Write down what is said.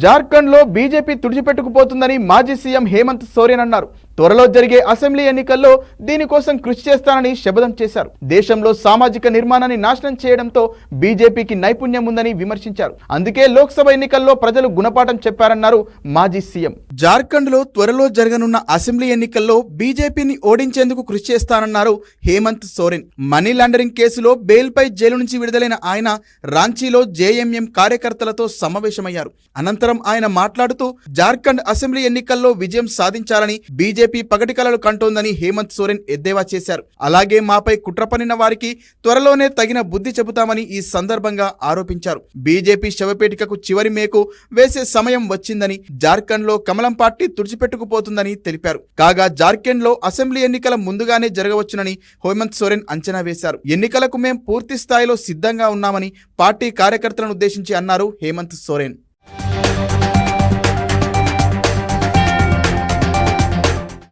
జార్ఖండ్లో బీజేపీ తుడిచిపెట్టుకుపోతుందని మాజీ సీఎం హేమంత్ సోరెన్ అన్నారు. త్వరలో జరిగే అసెంబ్లీ ఎన్నికల్లో దీనికోసం కృషి చేస్తానని శపథం చేశారు. దేశంలో సామాజిక నిర్మాణాన్ని నాశనం చేయడంతో బీజేపీకి నైపుణ్యం ఉందని విమర్శించారు. అందుకే లోక్సభ ఎన్నికల్లో ప్రజలు గుణపాఠం చెప్పారన్నారు మాజీ సీఎం. జార్ఖండ్లో త్వరలో జరగనున్న అసెంబ్లీ ఎన్నికల్లో బీజేపీని ఓడించేందుకు కృషి చేస్తానన్నారు హేమంత్ సోరెన్. మనీ లాండరింగ్ కేసులో బెయిల్పై జైలు నుంచి విడుదలైన ఆయన రాంచీలో జేఎంఎం కార్యకర్తలతో సమావేశమయ్యారు. అనంతరం ఆయన మాట్లాడుతూ జార్ఖండ్ అసెంబ్లీ ఎన్నికల్లో విజయం సాధించాలని బీజేపీ పగటి కలలు కంటోందని హేమంత్ సోరెన్ ఎద్దేవా చేశారు. అలాగే మాపై కుట్ర పన్నిన వారికి త్వరలోనే తగిన బుద్ధి చెబుతామని ఈ సందర్భంగా ఆరోపించారు. బీజేపీ శవపేటికకు చివరి మేకు వేసే సమయం వచ్చిందని, జార్ఖండ్ లో కమలం పార్టీ తుడిచిపెట్టుకుపోతుందని తెలిపారు. కాగా జార్ఖండ్ లో అసెంబ్లీ ఎన్నికల ముందుగానే జరగవచ్చునని హేమంత్ సోరెన్ అంచనా వేశారు. ఎన్నికలకు మేం పూర్తి స్థాయిలో సిద్ధంగా ఉన్నామని పార్టీ కార్యకర్తలను ఉద్దేశించి అన్నారు హేమంత్ సోరెన్.